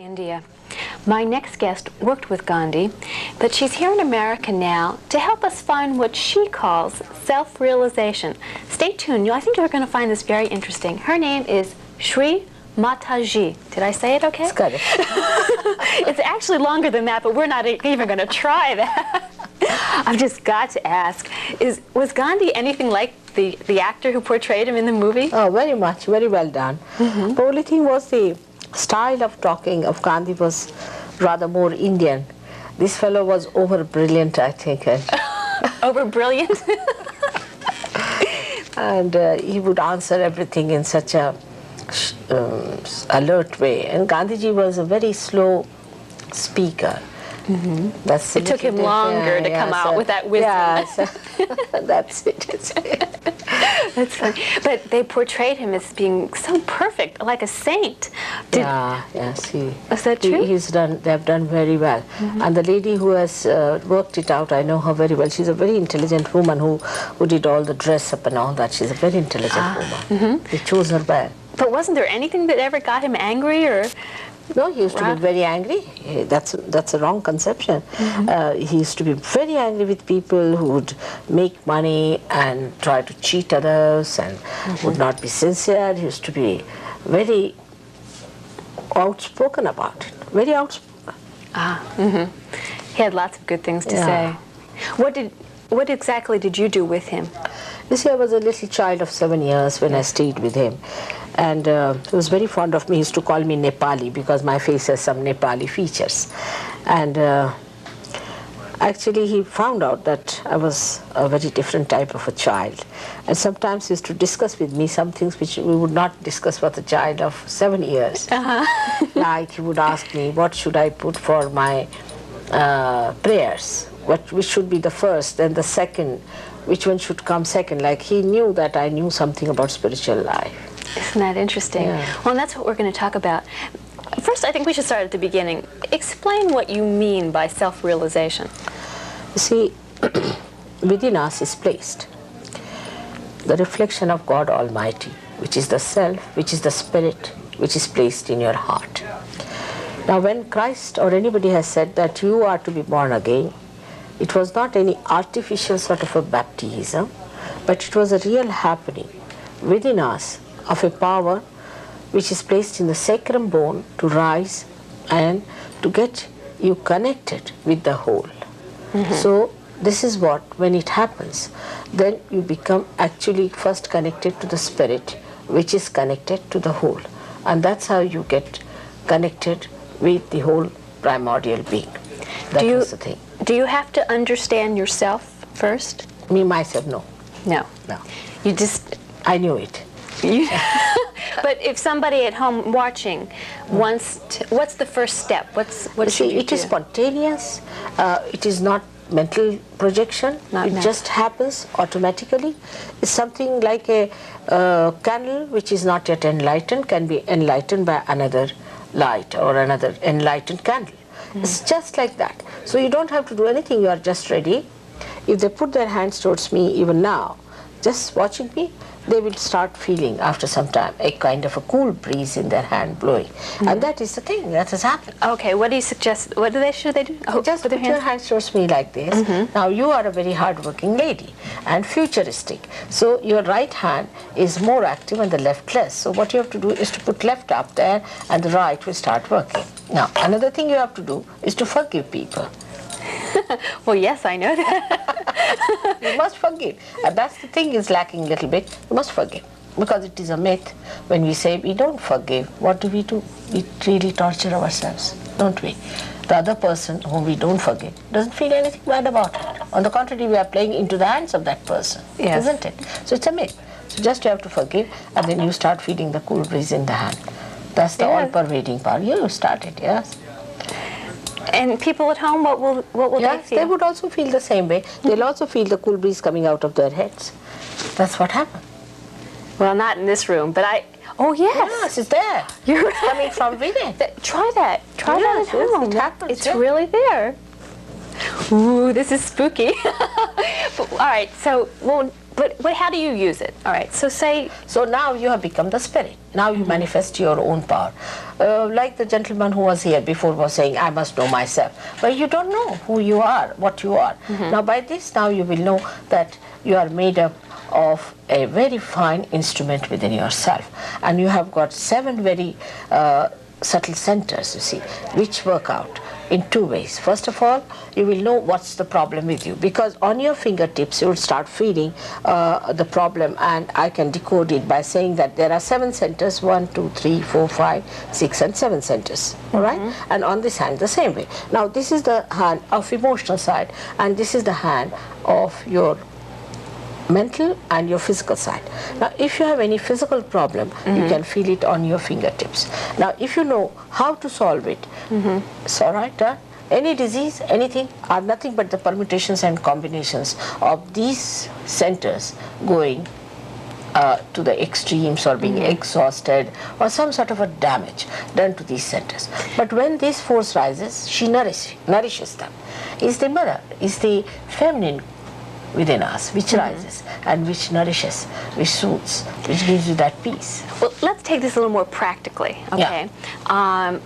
India. My next guest worked with Gandhi, but she's here in America now to help us find what she calls self-realization. Stay tuned. I think you're going to find this very interesting. Her name is Sri Mataji. Did I say it okay? It's good. It's actually longer than that, but we're not even going to try that. I've just got to ask, was Gandhi anything like the actor who portrayed him in the movie? Oh, very much. Very well done. Mm-hmm. The only thing was the style of talking of Gandhi was rather more Indian. This fellow was over-brilliant, I think. Over-brilliant? And he would answer everything in such a alert way. And Gandhiji was a very slow speaker. Mm-hmm. It took him longer to come out with that wisdom. Yes, that's it. That's funny. But they portrayed him as being so perfect, like a saint. Yes. Is that true? They have done very well. Mm-hmm. And the lady who has worked it out, I know her very well. She's a very intelligent woman who did all the dress up and all that. She's a very intelligent woman. Mm-hmm. They chose her well. But wasn't there anything that ever got him angry, or? No, he used to be very angry. That's a wrong conception. Mm-hmm. He used to be very angry with people who would make money and try to cheat others and would not be sincere. He used to be very outspoken about it. Very outspoken. He had lots of good things to say. What exactly did you do with him? You see, I was a little child of 7 years when I stayed with him. And he was very fond of me. He used to call me Nepali because my face has some Nepali features. And actually he found out that I was a very different type of a child. And sometimes he used to discuss with me some things which we would not discuss with a child of 7 years. Like he would ask me, what should I put for my prayers? Which should be the first, then the second, which one should come second? Like he knew that I knew something about spiritual life. Isn't that interesting? Yeah. Well, and that's what we're going to talk about. First, I think we should start at the beginning. Explain what you mean by self-realization. You see, within us is placed the reflection of God Almighty, which is the self, which is the spirit, which is placed in your heart. Now, when Christ or anybody has said that you are to be born again, it was not any artificial sort of a baptism, but it was a real happening within us of a power which is placed in the sacrum bone to rise and to get you connected with the whole. Mm-hmm. So this is what, when it happens, then you become actually first connected to the spirit, which is connected to the whole. And that's how you get connected with the whole primordial being. That was the thing. Do you have to understand yourself first? Me, myself, no. No. You just... I knew it. But if somebody at home watching wants to, what's the first step? What should you do? It is spontaneous. It is not mental projection. It just happens automatically. It's something like a candle which is not yet enlightened can be enlightened by another light or another enlightened candle. It's just like that. So you don't have to do anything. You are just ready. If they put their hands towards me even now, just watching me, they will start feeling after some time a kind of a cool breeze in their hand blowing. And that is the thing that has happened. Okay, what do you suggest? Should they do? Just put your hands towards me like this. Now you are a very hard-working lady and futuristic. So your right hand is more active and the left less. So what you have to do is to put left up there and the right will start working. Now another thing you have to do is to forgive people. Well, yes, I know that. You must forgive. And that's the thing is lacking a little bit. You must forgive. Because it is a myth. When we say we don't forgive, what do? We really torture ourselves, don't we? The other person whom we don't forgive doesn't feel anything bad about it. On the contrary, we are playing into the hands of that person, isn't it? So it's a myth. So just you have to forgive, and then you start feeling the cool breeze in the hand. That's the all-pervading power. You started, yes. And people at home, what will they feel? They would also feel the same way. They'll also feel the cool breeze coming out of their heads. That's what happened. Well, not in this room, but oh, yes. Yes, it's there. It's coming from within. Try that. Try that at home. It happens. It's really there. Ooh, this is spooky. All right, so but how do you use it? All right, so say... So now you have become the spirit. Now you manifest your own power. Like the gentleman who was here before was saying, I must know myself. But you don't know who you are, what you are. Now by this, now you will know that you are made up of a very fine instrument within yourself. And you have got 7 very subtle centers, you see, which work out in 2 ways. First of all, you will know what's the problem with you, because on your fingertips you will start feeling the problem, and I can decode it by saying that there are 7 centers, 1, 2, 3, 4, 5, 6 and 7 centers, all right? And on this hand the same way. Now this is the hand of emotional side, and this is the hand of your mental and your physical side. Now if you have any physical problem, you can feel it on your fingertips. Now if you know how to solve it, it's all right, any disease, anything, are nothing but the permutations and combinations of these centers going to the extremes, or being exhausted, or some sort of a damage done to these centers. But when this force rises, she nourishes them. Is the mother, is the feminine within us, which rises and which nourishes, which soothes, which gives you that peace. Well, let's take this a little more practically, okay? Yeah.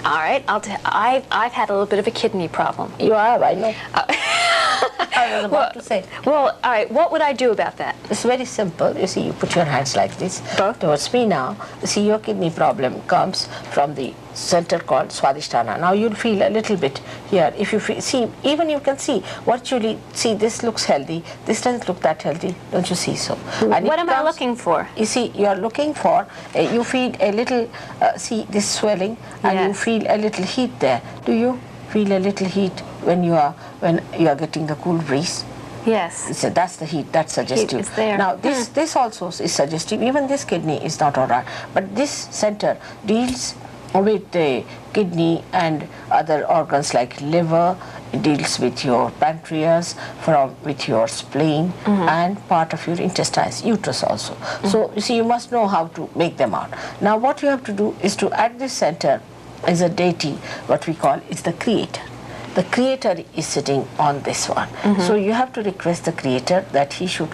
All right, I've had a little bit of a kidney problem. You have, I know. I was about to say. Well, all right, what would I do about that? It's very simple. You see, you put your hands like this Both? towards me now. You see, your kidney problem comes from the center called Swadhisthana. Now you'll feel a little bit here. If you feel, see, even you can see, virtually, see, this looks healthy, this doesn't look that healthy. Don't you see so? And What am I looking for? You see, you are looking for, you feel a little, see this swelling, and you feel a little heat there. Do you feel a little heat when you are getting the cool breeze? Yes. So that's the heat, that's suggestive. Heat is there. Now this also is suggestive. Even this kidney is not alright, but this center deals with the kidney and other organs like liver. It deals with your pancreas, with your spleen, and part of your intestines, uterus also. So you see, you must know how to make them out. Now what you have to do is to, at this center is a deity, what we call, it's the creator. The creator is sitting on this one. So you have to request the creator that he should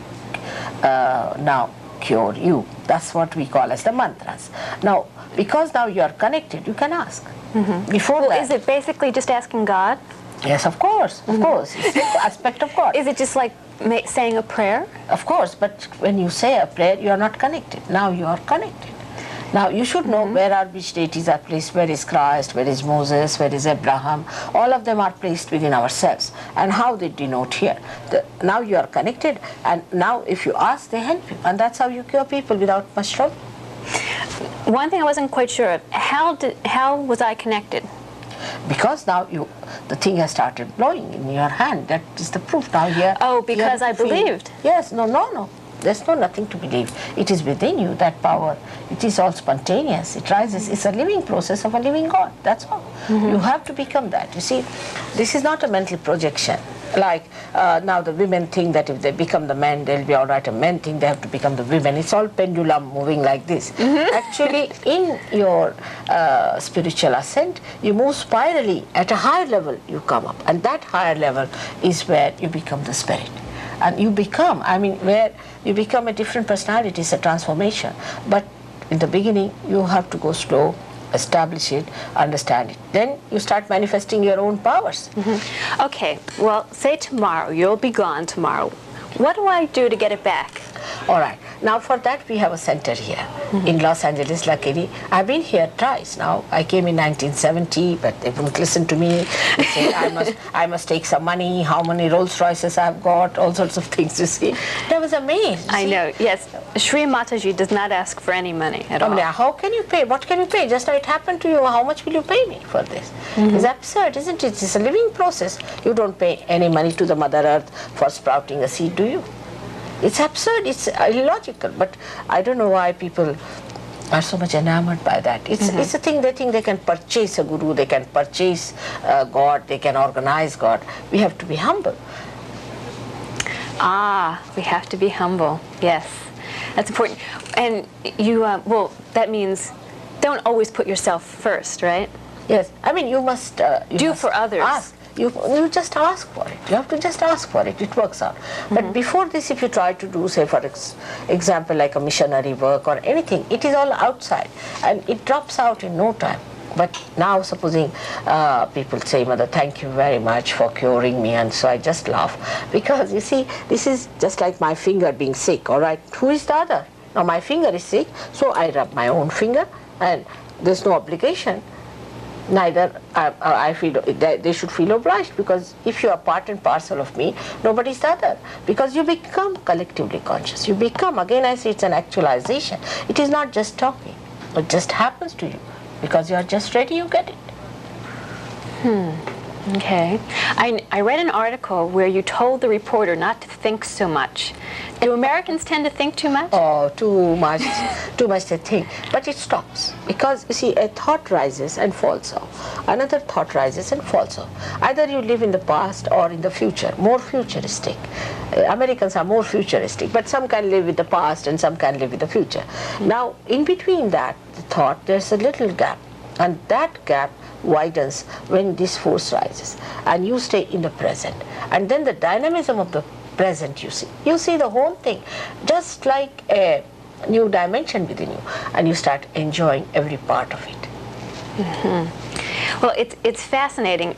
now cure you. That's what we call as the mantras. Now, because now you are connected, you can ask. Before that, is it basically just asking God? Yes, of course, of course. It's the aspect of God. Is it just like saying a prayer? Of course, but when you say a prayer, you are not connected. Now you are connected. Now you should know where are which deities are placed, where is Christ, where is Moses, where is Abraham. All of them are placed within ourselves, and how they denote here. Now you are connected, and now if you ask, they help you, and that's how you cure people without much trouble. One thing I wasn't quite sure of, how was I connected? Because now the thing has started blowing in your hand. That is the proof now here. Oh, because I believed. Yes, no. There's nothing to believe. It is within you, that power. It is all spontaneous. It rises. It's a living process of a living God. That's all. You have to become that. You see, this is not a mental projection. Like now the women think that if they become the men, they'll be all right. And men think they have to become the women. It's all pendulum moving like this. Actually, in your spiritual ascent, you move spirally. At a higher level, you come up. And that higher level is where you become the spirit. And you become, where you become a different personality. It's a transformation. But in the beginning, you have to go slow, establish it, understand it. Then you start manifesting your own powers. Okay, well, say tomorrow, you'll be gone tomorrow. What do I do to get it back? All right. Now for that we have a center here in Los Angeles, luckily. I've been here twice now. I came in 1970, but they wouldn't listen to me. They said I must take some money, how many Rolls Royces I've got, all sorts of things, you see. That was amazing. I know, yes. Sri Mataji does not ask for any money at all. How can you pay? What can you pay? Just now it happened to you. How much will you pay me for this? It's absurd, isn't it? It's a living process. You don't pay any money to the Mother Earth for sprouting a seed, do you? It's absurd, it's illogical, but I don't know why people are so much enamored by that. It's a thing, they think they can purchase a guru, they can purchase God, they can organize God. We have to be humble. We have to be humble, yes. That's important. And you, well, that means don't always put yourself first, right? Yes, you must... do for others. Ask. You just ask for it. You have to just ask for it. It works out. But before this, if you try to do, say, for example, like a missionary work or anything, it is all outside, and it drops out in no time. But now, supposing people say, Mother, thank you very much for curing me, and so I just laugh. Because, you see, this is just like my finger being sick, all right? Who is the other? Now, my finger is sick, so I rub my own finger, and there's no obligation. Neither I feel they should feel obliged, because if you are part and parcel of me, nobody's the other. Because you become collectively conscious. You become, again I say, it's an actualization. It is not just talking. It just happens to you. Because you are just ready, you get it. Okay. I read an article where you told the reporter not to think so much. Do Americans tend to think too much? Oh, too much they think. But it stops. Because, you see, a thought rises and falls off. Another thought rises and falls off. Either you live in the past or in the future, more futuristic. Americans are more futuristic, but some can live with the past and some can live with the future. Now, in between that, the thought, there's a little gap. And that gap widens when this force rises, and you stay in the present, and then the dynamism of the present you see the whole thing just like a new dimension within you, and you start enjoying every part of it. Well, it's fascinating.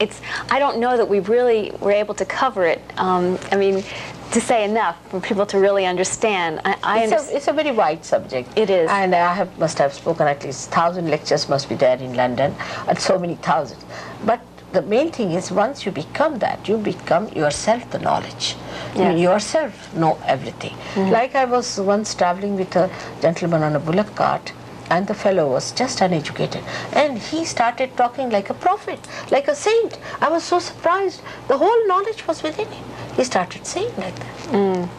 I don't know that we really were able to cover it. I mean, to say enough for people to really understand. It's a very wide subject. It is. And I must have spoken at least 1,000 lectures must be there in London, and so many thousands. But the main thing is, once you become that, you become yourself the knowledge. Yes. You yourself know everything. Like I was once traveling with a gentleman on a bullock cart, and the fellow was just uneducated, and he started talking like a prophet, like a saint. I was so surprised. The whole knowledge was within him. He started saying like that.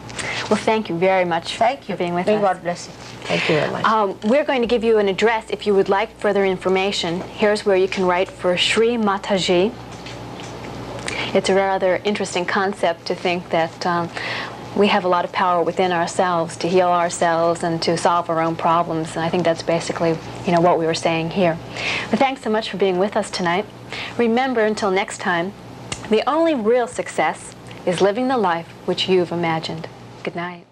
Well, thank you very much for being with us. May God bless you. Thank you very much. We're going to give you an address if you would like further information. Here's where you can write for Sri Mataji. It's a rather interesting concept to think that we have a lot of power within ourselves to heal ourselves and to solve our own problems. And I think that's basically, what we were saying here. But thanks so much for being with us tonight. Remember, until next time, the only real success is living the life which you've imagined. Good night.